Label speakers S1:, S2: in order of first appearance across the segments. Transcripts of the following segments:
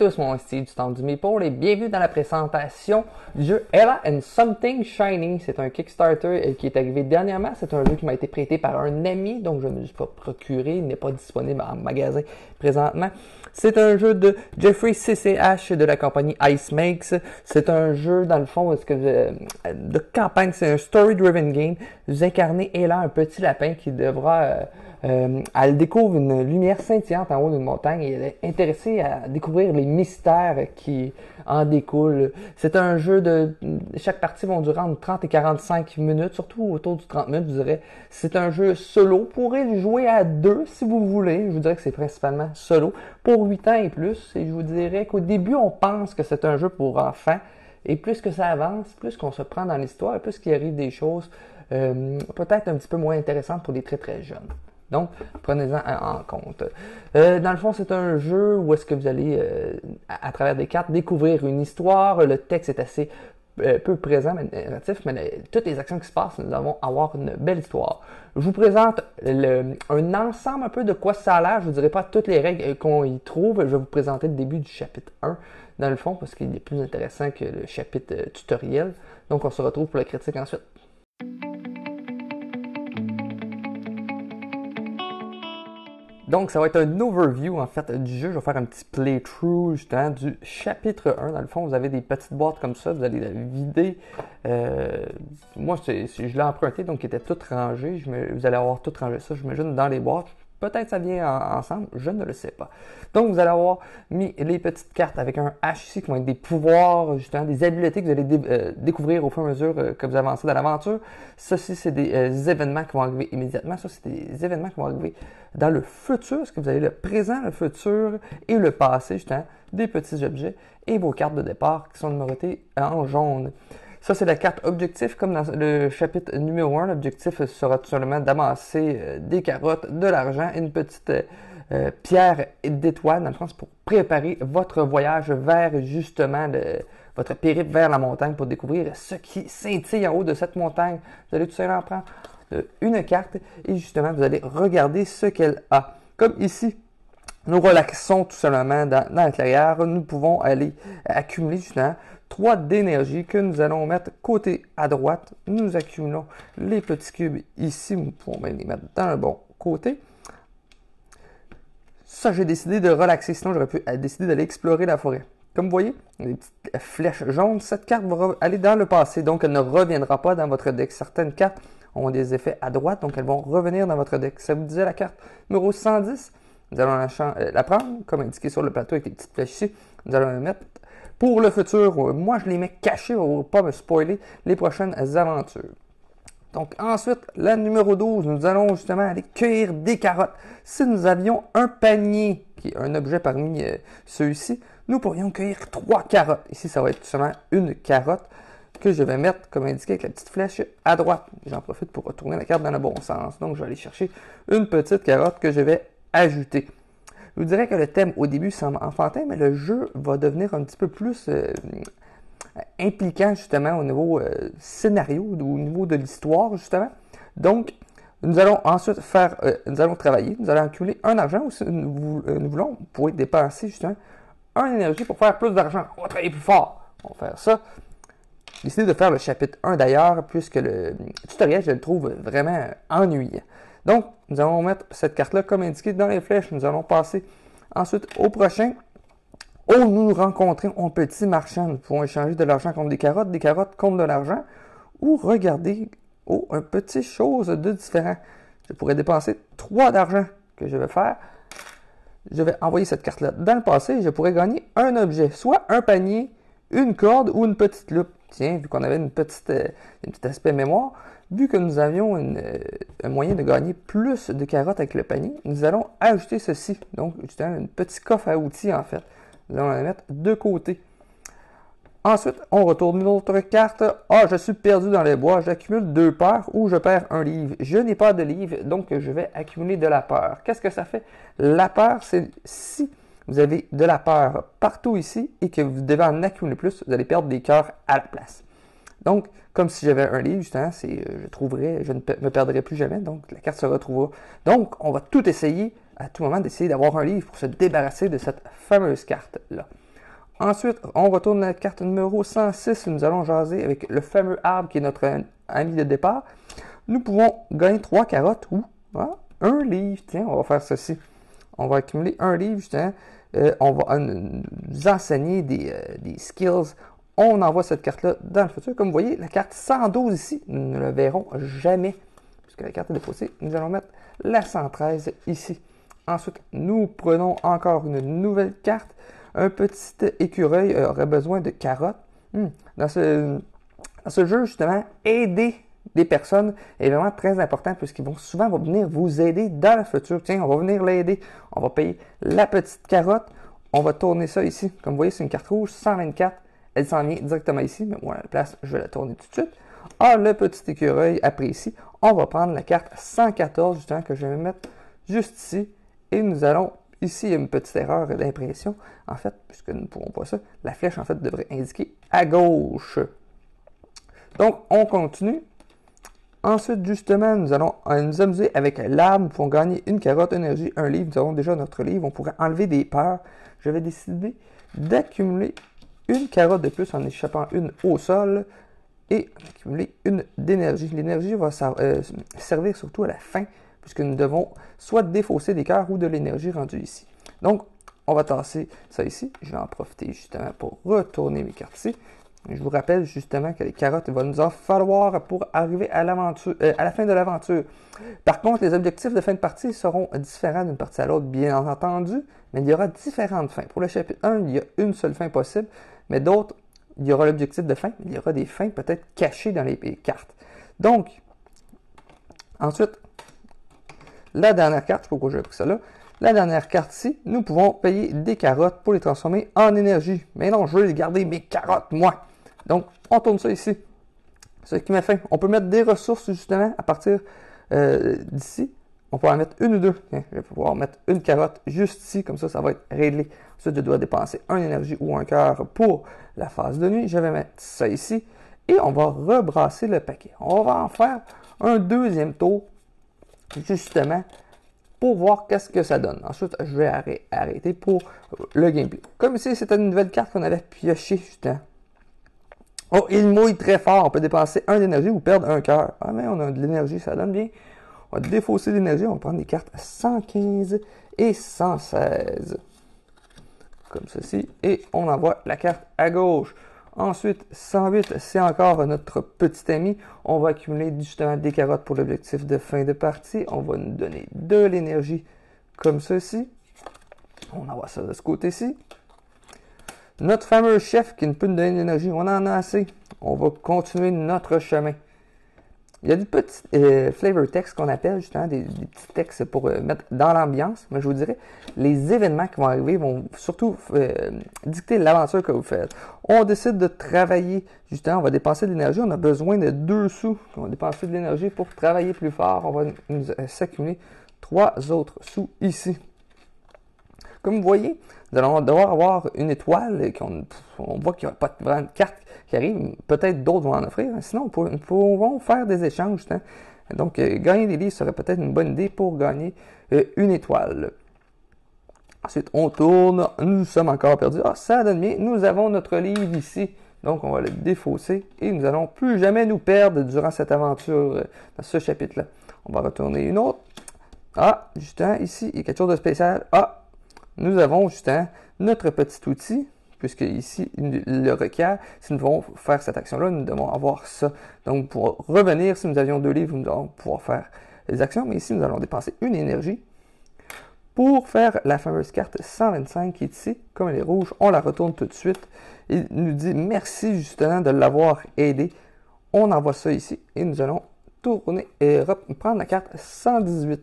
S1: tous, mon Steve du temps du Maple et bienvenue dans la présentation du jeu Ella and Something Shiny. C'est un Kickstarter qui est arrivé dernièrement. C'est un jeu qui m'a été prêté par un ami, donc je ne me suis pas procuré. Il n'est pas disponible en magasin présentement. C'est un jeu de Jeffrey CCH de la compagnie Ice Makes. C'est un jeu, dans le fond, de campagne. C'est un story-driven game. Vous incarnez Ella, un petit lapin qui devra... elle découvre une lumière scintillante en haut d'une montagne et elle est intéressée à découvrir les mystères qui en découlent. C'est un jeu de... Chaque partie va durer entre 30 et 45 minutes, surtout autour du 30 minutes, je dirais. C'est un jeu solo. Vous pourrez jouer à deux si vous voulez. Je vous dirais que c'est principalement solo. Pour 8 ans et plus. Et je vous dirais qu'au début, on pense que c'est un jeu pour enfants. Et plus que ça avance, plus qu'on se prend dans l'histoire, plus qu'il arrive des choses peut-être un petit peu moins intéressantes pour les très très jeunes. Donc, prenez-en en compte. Dans le fond, c'est un jeu où est-ce que vous allez, à travers des cartes, découvrir une histoire. Le texte est assez peu présent, mais narratif, mais toutes les actions qui se passent, nous allons avoir une belle histoire. Je vous présente un ensemble un peu de quoi ça a l'air. Je vous dirai pas toutes les règles qu'on y trouve. Je vais vous présenter le début du chapitre 1, dans le fond, parce qu'il est plus intéressant que le chapitre tutoriel. Donc, on se retrouve pour la critique ensuite. Donc, ça va être un overview, en fait, du jeu. Je vais faire un petit playthrough, justement, du chapitre 1. Dans le fond, vous avez des petites boîtes comme ça. Vous allez la vider. Moi, je l'ai emprunté, donc il était tout rangé. Vous allez avoir tout rangé ça, j'imagine, dans les boîtes. Peut-être ça vient ensemble, je ne le sais pas. Donc, vous allez avoir mis les petites cartes avec un H ici qui vont être des pouvoirs, justement, des habiletés que vous allez découvrir au fur et à mesure que vous avancez dans l'aventure. Ceci, c'est des événements qui vont arriver immédiatement. Ça, c'est des événements qui vont arriver dans le futur. Est-ce que vous avez le présent, le futur et le passé, justement, des petits objets et vos cartes de départ qui sont numérotées en jaune. Ça, c'est la carte objectif. Comme dans le chapitre numéro 1, l'objectif sera tout simplement d'amasser des carottes, de l'argent et une petite pierre d'étoile, dans le fond, c'est pour préparer votre voyage vers, justement, votre périple vers la montagne pour découvrir ce qui scintille en haut de cette montagne. Vous allez tout simplement prendre une carte et, justement, vous allez regarder ce qu'elle a. Comme ici, nous relaxons tout simplement dans la clairière. Nous pouvons aller accumuler, justement, 3 d'énergie que nous allons mettre côté à droite. Nous accumulons les petits cubes ici. Nous pouvons même les mettre dans le bon côté. Ça, j'ai décidé de relaxer. Sinon, j'aurais pu décider d'aller explorer la forêt. Comme vous voyez, les petites flèches jaunes. Cette carte va aller dans le passé. Donc, elle ne reviendra pas dans votre deck. Certaines cartes ont des effets à droite. Donc, elles vont revenir dans votre deck. Ça vous disait la carte numéro 110. Nous allons la prendre, comme indiqué sur le plateau avec les petites flèches ici. Nous allons la mettre pour le futur. Moi, je les mets cachés pour ne pas me spoiler les prochaines aventures. Donc, ensuite, la numéro 12, nous allons justement aller cueillir des carottes. Si nous avions un panier, qui est un objet parmi ceux-ci, nous pourrions cueillir 3 carottes. Ici, ça va être tout simplement une carotte que je vais mettre, comme indiqué, avec la petite flèche à droite. J'en profite pour retourner la carte dans le bon sens. Donc, je vais aller chercher une petite carotte que je vais ajouter. Je vous dirais que le thème au début semble enfantin, mais le jeu va devenir un petit peu plus impliquant justement au niveau scénario, au niveau de l'histoire justement. Donc, nous allons ensuite nous allons travailler, nous allons accumuler un argent ou si nous voulons, vous pouvez dépenser justement une énergie pour faire plus d'argent. On va travailler plus fort. On va faire ça. J'ai décidé de faire le chapitre 1 d'ailleurs, puisque le tutoriel, je le trouve vraiment ennuyant. Donc, nous allons mettre cette carte-là comme indiqué dans les flèches. Nous allons passer ensuite au prochain. Où nous rencontrons un petit marchand. Nous pouvons échanger de l'argent contre des carottes contre de l'argent. Ou regarder un petit chose de différent. Je pourrais dépenser 3 d'argent que je vais faire. Je vais envoyer cette carte-là dans le passé et je pourrais gagner un objet. Soit un panier, une corde ou une petite loupe. Tiens, vu qu'on avait un petit aspect mémoire, vu que nous avions un moyen de gagner plus de carottes avec le panier, nous allons ajouter ceci. Donc, justement, un petit coffre à outils, en fait. Nous allons la mettre de côté. Ensuite, on retourne une autre carte. Ah, je suis perdu dans les bois. J'accumule 2 peurs ou je perds un livre. Je n'ai pas de livre, donc je vais accumuler de la peur. Qu'est-ce que ça fait? La peur, c'est si vous avez de la peur partout ici et que vous devez en accumuler plus, vous allez perdre des cœurs à la place. Donc, comme si j'avais un livre, justement, je ne me perdrai plus jamais, donc la carte se retrouvera. Donc, on va tout essayer, à tout moment, d'essayer d'avoir un livre pour se débarrasser de cette fameuse carte-là. Ensuite, on retourne à la carte numéro 106. Nous allons jaser avec le fameux arbre qui est notre ami de départ. Nous pouvons gagner 3 carottes ou 1 livre. Tiens, on va faire ceci. On va accumuler 1 livre, justement. On va nous enseigner des skills. On envoie cette carte-là dans le futur. Comme vous voyez, la carte 112 ici, nous ne la verrons jamais. Puisque la carte est défaussée, nous allons mettre la 113 ici. Ensuite, nous prenons encore une nouvelle carte. Un petit écureuil aurait besoin de carottes. Dans ce jeu, justement, aider des personnes est vraiment très important puisqu'ils vont souvent venir vous aider dans le futur. Tiens, on va venir l'aider. On va payer la petite carotte. On va tourner ça ici. Comme vous voyez, c'est une carte rouge, 124. Elle s'en vient directement ici, mais moi, à la place, je vais la tourner tout de suite. Le petit écureuil après ici. On va prendre la carte 114, justement, que je vais mettre juste ici. Et nous allons, ici, il y a une petite erreur d'impression. En fait, puisque nous ne pourrons pas ça, la flèche, en fait, devrait indiquer à gauche. Donc, on continue. Ensuite, justement, nous allons nous amuser avec l'arbre. Nous pouvons gagner une carotte, énergie, un livre. Nous avons déjà notre livre. On pourrait enlever des peurs. Je vais décider d'accumuler une carotte de plus en échappant une au sol et accumuler une d'énergie. L'énergie va servir surtout à la fin, puisque nous devons soit défausser des cœurs ou de l'énergie rendue ici. Donc, on va tasser ça ici. Je vais en profiter justement pour retourner mes cartes ici. Je vous rappelle justement que les carottes, il va nous en falloir pour arriver à l'aventure, à la fin de l'aventure. Par contre, les objectifs de fin de partie seront différents d'une partie à l'autre, bien entendu, mais il y aura différentes fins. Pour le chapitre 1, il y a une seule fin possible, mais d'autres, il y aura l'objectif de fin, mais il y aura des fins peut-être cachées dans les cartes. Donc, ensuite, la dernière carte, je ne sais pas pourquoi j'ai pris ça là. La dernière carte ici, nous pouvons payer des carottes pour les transformer en énergie. Mais non, je veux garder mes carottes, moi. Donc, on tourne ça ici. Ce qui met fin. On peut mettre des ressources, justement, à partir d'ici. On peut en mettre une ou deux. Tiens, je vais pouvoir mettre une carotte juste ici, comme ça, ça va être réglé. Ensuite, je dois dépenser un énergie ou un cœur pour la phase de nuit. Je vais mettre ça ici. Et on va rebrasser le paquet. On va en faire un deuxième tour, justement, pour voir qu'est-ce que ça donne. Ensuite, je vais arrêter pour le gameplay. Comme ici, c'était une nouvelle carte qu'on avait piochée, justement. Oh, il mouille très fort. On peut dépenser un d'énergie ou perdre un cœur. Ah, mais on a de l'énergie, ça donne bien. On va défausser l'énergie. On va prendre des cartes 115 et 116. Comme ceci. Et on envoie la carte à gauche. Ensuite, 108, c'est encore notre petit ami. On va accumuler justement des carottes pour l'objectif de fin de partie. On va nous donner de l'énergie comme ceci. On envoie ça de ce côté-ci. Notre fameux chef qui ne peut nous donner de l'énergie, on en a assez. On va continuer notre chemin. Il y a des petits flavor text qu'on appelle justement des petits textes pour mettre dans l'ambiance. Mais je vous dirais, les événements qui vont arriver vont surtout dicter l'aventure que vous faites. On décide de travailler, justement, on va dépenser de l'énergie. On a besoin de 2 sous. On va dépenser de l'énergie pour travailler plus fort. On va nous s'accumuler 3 autres sous ici. Comme vous voyez, nous allons devoir avoir une étoile. On voit qu'il n'y a pas vraiment de carte qui arrive. Peut-être d'autres vont en offrir. Sinon, nous pouvons faire des échanges. Hein. Donc, gagner des livres serait peut-être une bonne idée pour gagner une étoile. Ensuite, on tourne. Nous sommes encore perdus. Ah, ça donne bien. Nous avons notre livre ici. Donc, on va le défausser. Et nous n'allons plus jamais nous perdre durant cette aventure, dans ce chapitre-là. On va retourner une autre. Ah, justement, ici, il y a quelque chose de spécial. Ah! Nous avons justement notre petit outil, puisque ici, il le requiert. Si nous voulons faire cette action-là, nous devons avoir ça. Donc, pour revenir, si nous avions 2 livres, nous allons pouvoir faire les actions. Mais ici, nous allons dépenser une énergie pour faire la fameuse carte 125 qui est ici. Comme elle est rouge, on la retourne tout de suite. Il nous dit merci justement de l'avoir aidé. On envoie ça ici et nous allons tourner et reprendre la carte 118.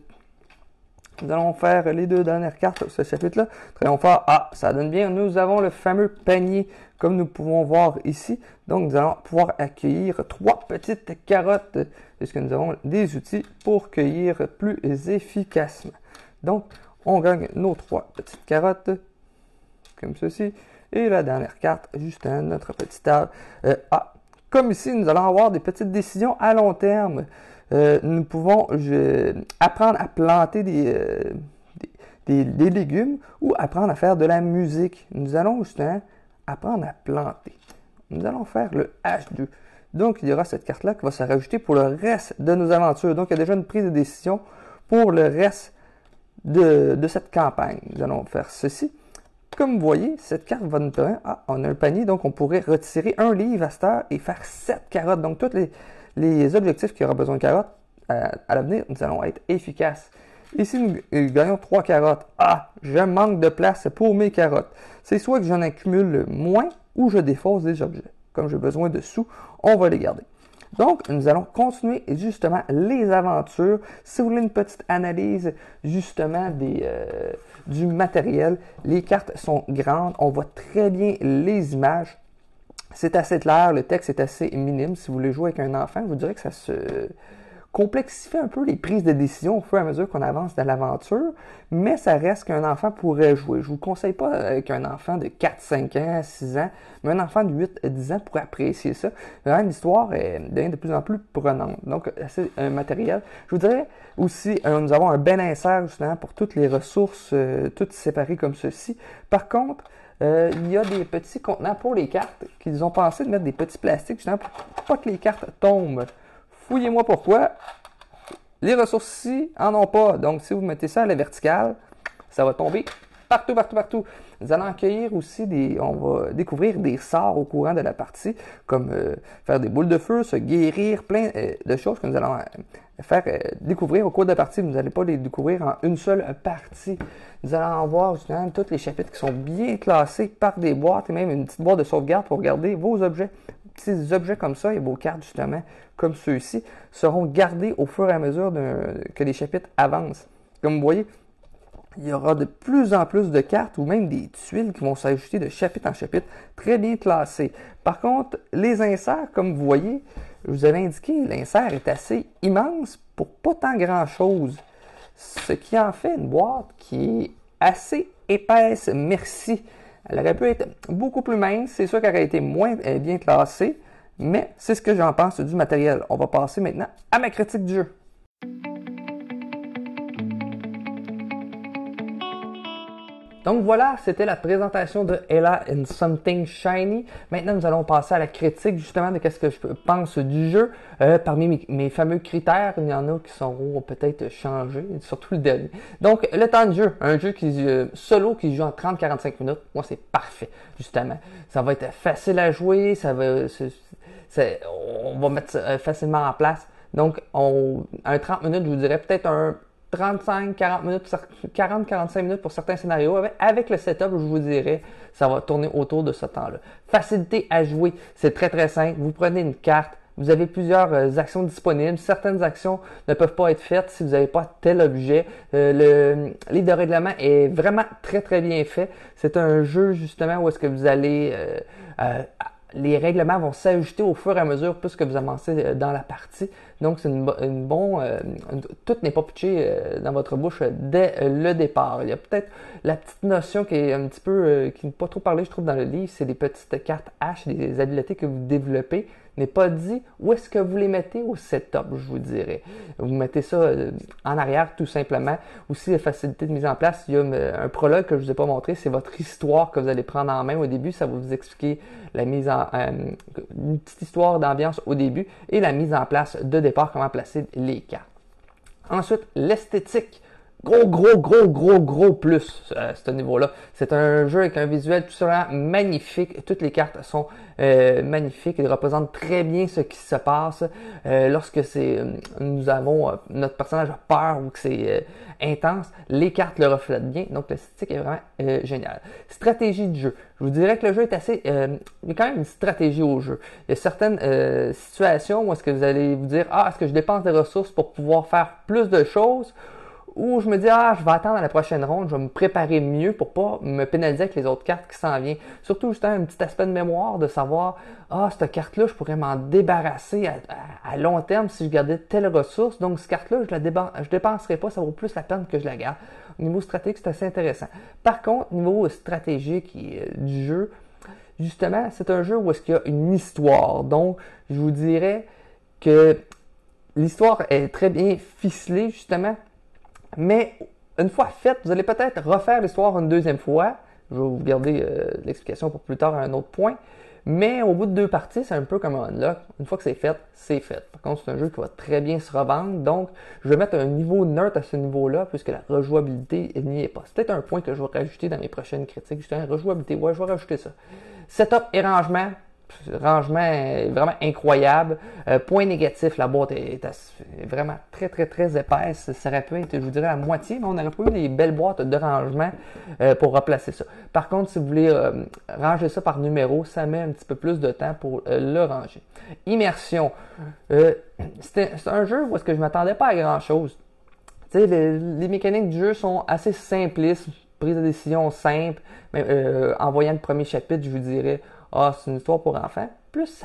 S1: Nous allons faire les 2 dernières cartes de ce chapitre-là. Très fort. Ah, ça donne bien. Nous avons le fameux panier, comme nous pouvons voir ici. Donc, nous allons pouvoir accueillir 3 petites carottes, puisque nous avons des outils pour cueillir plus efficacement. Donc, on gagne nos 3 petites carottes, comme ceci. Et la dernière carte, justement, notre petite table. Comme ici, nous allons avoir des petites décisions à long terme. Nous pouvons apprendre à planter des légumes ou apprendre à faire de la musique. Nous allons justement apprendre à planter. Nous allons faire le H2. Donc, il y aura cette carte-là qui va se rajouter pour le reste de nos aventures. Donc, il y a déjà une prise de décision pour le reste de cette campagne. Nous allons faire ceci. Comme vous voyez, cette carte va nous permettre... Ah, on a un panier, donc on pourrait retirer un livre à cette heure et faire 7 carottes. Donc, tous les objectifs qui aura besoin de carottes à l'avenir, nous allons être efficaces. Ici, nous gagnons 3 carottes. Ah, je manque de place pour mes carottes. C'est soit que j'en accumule moins ou je défausse des objets. Comme j'ai besoin de sous, on va les garder. Donc, nous allons continuer justement les aventures. Si vous voulez une petite analyse justement du matériel, les cartes sont grandes, on voit très bien les images. C'est assez clair, le texte est assez minime. Si vous voulez jouer avec un enfant, je vous dirais que ça se complexifie un peu les prises de décision au fur et à mesure qu'on avance dans l'aventure, mais ça reste qu'un enfant pourrait jouer. Je ne vous conseille pas avec un enfant de 4, 5 ans, 6 ans, mais un enfant de 8, 10 ans pourrait apprécier ça. Vraiment, l'histoire devient de plus en plus prenante. Donc, c'est un matériel. Je vous dirais aussi, nous avons un bel insert justement pour toutes les ressources, toutes séparées comme ceci. Par contre, il y a des petits contenants pour les cartes qu'ils ont pensé de mettre des petits plastiques justement pour pas que les cartes tombent. Fouillez-moi pourquoi. Les ressources-ci en ont pas. Donc, si vous mettez ça à la verticale, ça va tomber partout, partout, partout. Nous allons accueillir aussi on va découvrir des sorts au courant de la partie, comme faire des boules de feu, se guérir, plein de choses que nous allons faire découvrir au cours de la partie. Vous n'allez pas les découvrir en une seule partie. Nous allons voir justement tous les chapitres qui sont bien classés par des boîtes et même une petite boîte de sauvegarde pour garder vos objets. Petits objets comme ça et vos cartes justement comme ceux-ci seront gardés au fur et à mesure que les chapitres avancent. Comme vous voyez, il y aura de plus en plus de cartes ou même des tuiles qui vont s'ajouter de chapitre en chapitre, très bien classées. Par contre, les inserts, comme vous voyez, je vous avais indiqué, l'insert est assez immense pour pas tant grand-chose. Ce qui en fait une boîte qui est assez épaisse, merci. Elle aurait pu être beaucoup plus mince, c'est sûr qu'elle aurait été moins bien classée, mais c'est ce que j'en pense du matériel. On va passer maintenant à ma critique du jeu. Donc voilà, c'était la présentation de Ella and Something Shiny. Maintenant, nous allons passer à la critique justement de ce que je pense du jeu. Parmi mes fameux critères, il y en a qui seront peut-être changés, surtout le dernier. Donc, le temps de jeu, un jeu solo qui se joue en 30-45 minutes, moi c'est parfait, justement. Ça va être facile à jouer, on va mettre ça facilement en place. Donc, un 30 minutes, je vous dirais peut-être un 35-40 minutes, 40-45 minutes pour certains scénarios. Avec le setup, je vous dirais, ça va tourner autour de ce temps-là. Facilité à jouer, c'est très très simple. Vous prenez une carte, vous avez plusieurs actions disponibles. Certaines actions ne peuvent pas être faites si vous n'avez pas tel objet. Le livre de règlement est vraiment très très bien fait. C'est un jeu justement où est-ce que vous allez... les règlements vont s'ajouter au fur et à mesure plus que vous avancez dans la partie. Donc, c'est tout n'est pas pitché dans votre bouche dès le départ. Il y a peut-être la petite notion qui est un petit peu, qui n'est pas trop parlée, je trouve, dans le livre, c'est des petites cartes H, des habiletés que vous développez. N'est pas dit où est-ce que vous les mettez au setup, je vous dirais. Vous mettez ça en arrière tout simplement. Aussi, la facilité de mise en place, il y a un prologue que je ne vous ai pas montré, c'est votre histoire que vous allez prendre en main au début. Ça va vous expliquer une petite histoire d'ambiance au début et la mise en place de départ, comment placer les cartes. Ensuite, l'esthétique. Gros plus à ce niveau-là. C'est un jeu avec un visuel tout simplement magnifique. Toutes les cartes sont magnifiques. Elles représentent très bien ce qui se passe. Lorsque nous avons notre personnage a peur ou que c'est intense, les cartes le reflètent bien. Donc l'esthétique est vraiment géniale. Stratégie de jeu. Je vous dirais que le jeu est assez... il y a quand même une stratégie au jeu. Il y a certaines situations où est-ce que vous allez vous dire « Ah, est-ce que je dépense des ressources pour pouvoir faire plus de choses? » Ou je me dis, je vais attendre à la prochaine ronde, je vais me préparer mieux pour pas me pénaliser avec les autres cartes qui s'en viennent. Surtout, justement, un petit aspect de mémoire de savoir, cette carte-là, je pourrais m'en débarrasser à long terme si je gardais telle ressource. Donc, cette carte-là, je dépenserai pas, ça vaut plus la peine que je la garde. Au niveau stratégique, c'est assez intéressant. Par contre, au niveau stratégique du jeu, justement, c'est un jeu où est-ce qu'il y a une histoire. Donc, je vous dirais que l'histoire est très bien ficelée, justement. Mais une fois faite, vous allez peut-être refaire l'histoire une deuxième fois, Je vais vous garder l'explication pour plus tard à un autre point. Mais au bout de 2 parties, c'est un peu comme un unlock. Une fois que c'est fait, c'est fait. Par contre, c'est un jeu qui va très bien se revendre. Donc, je vais mettre un niveau neutre à ce niveau-là, puisque la rejouabilité n'y est pas. C'est peut-être un point que je vais rajouter dans mes prochaines critiques. Justement, rejouabilité, ouais, je vais rajouter ça. Setup et rangement. Rangement est vraiment incroyable. Point négatif, la boîte est vraiment très très très épaisse. Ça aurait pu être, je vous dirais, la moitié, mais on n'aurait pas eu des belles boîtes de rangement pour replacer ça. Par contre, si vous voulez ranger ça par numéro, ça met un petit peu plus de temps pour le ranger. Immersion. C'est un jeu où est-ce que je ne m'attendais pas à grand chose. Tu sais, les mécaniques du jeu sont assez simplistes, prise de décision simple. Mais, en voyant le premier chapitre, je vous dirais, c'est une histoire pour enfants. Plus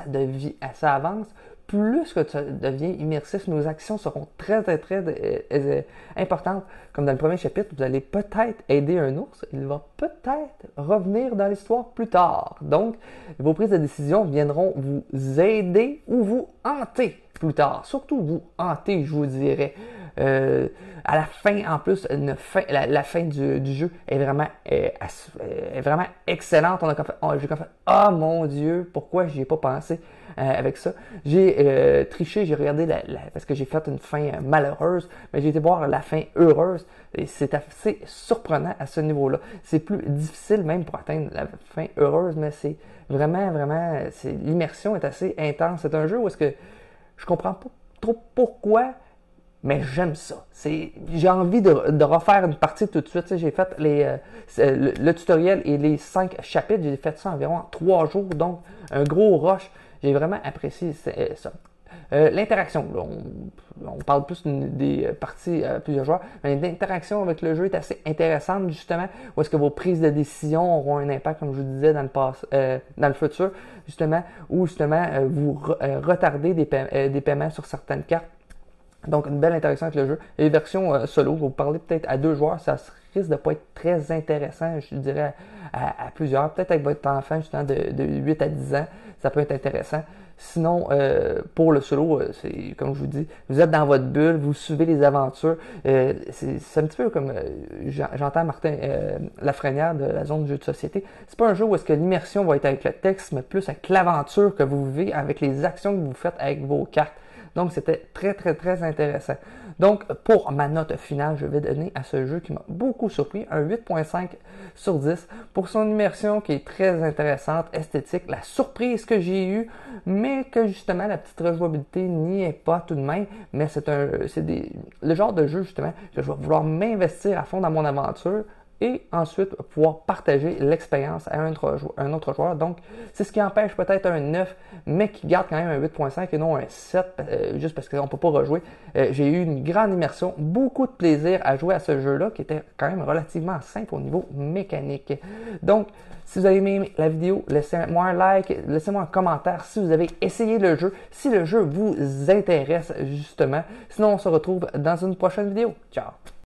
S1: ça avance, plus que ça devient immersif. Nos actions seront très, très, très importantes. Comme dans le premier chapitre, vous allez peut-être aider un ours. Il va peut-être revenir dans l'histoire plus tard. Donc, vos prises de décision viendront vous aider ou vous hanter plus tard. Surtout vous hanter, je vous dirais. À la fin, en plus, la fin du jeu est vraiment excellente. J'ai fait, oh mon Dieu, pourquoi j'y ai pas pensé avec ça. J'ai triché, j'ai regardé parce que j'ai fait une fin malheureuse, mais j'ai été voir la fin heureuse. Et c'est assez surprenant à ce niveau-là. C'est plus difficile même pour atteindre la fin heureuse, mais c'est vraiment, l'immersion est assez intense. C'est un jeu où est-ce que je comprends pas trop pourquoi, mais j'aime ça. J'ai envie de refaire une partie tout de suite. J'ai fait le tutoriel et les 5 chapitres. J'ai fait ça environ en 3 jours. Donc, un gros rush. J'ai vraiment apprécié ça. L'interaction. On parle plus des parties à plusieurs joueurs. Mais l'interaction avec le jeu est assez intéressante, justement. Où est-ce que vos prises de décision auront un impact, comme je vous disais, dans le futur, justement. Ou, justement, vous retardez des paiements sur certaines cartes. Donc, une belle interaction avec le jeu. Les versions solo, vous parlez peut-être à 2 joueurs, ça risque de ne pas être très intéressant, je dirais, à plusieurs. Peut-être avec votre enfant, justement, de 8 à 10 ans, ça peut être intéressant. Sinon, pour le solo, c'est comme je vous dis, vous êtes dans votre bulle, vous suivez les aventures. C'est un petit peu comme j'entends Martin Lafrenière de la zone de jeux de société. C'est pas un jeu où est-ce que l'immersion va être avec le texte, mais plus avec l'aventure que vous vivez, avec les actions que vous faites avec vos cartes. Donc, c'était très, très, très intéressant. Donc, pour ma note finale, je vais donner à ce jeu qui m'a beaucoup surpris un 8.5 sur 10 pour son immersion qui est très intéressante, esthétique, la surprise que j'ai eue, mais que justement, la petite rejouabilité n'y est pas tout de même. Mais c'est le genre de jeu, justement, que je vais vouloir m'investir à fond dans mon aventure et ensuite pouvoir partager l'expérience à un autre joueur. Donc, c'est ce qui empêche peut-être un 9, mais qui garde quand même un 8.5 et non un 7, juste parce qu'on ne peut pas rejouer. J'ai eu une grande immersion, beaucoup de plaisir à jouer à ce jeu-là, qui était quand même relativement simple au niveau mécanique. Donc, si vous avez aimé la vidéo, laissez-moi un like, laissez-moi un commentaire si vous avez essayé le jeu, si le jeu vous intéresse justement. Sinon, on se retrouve dans une prochaine vidéo. Ciao!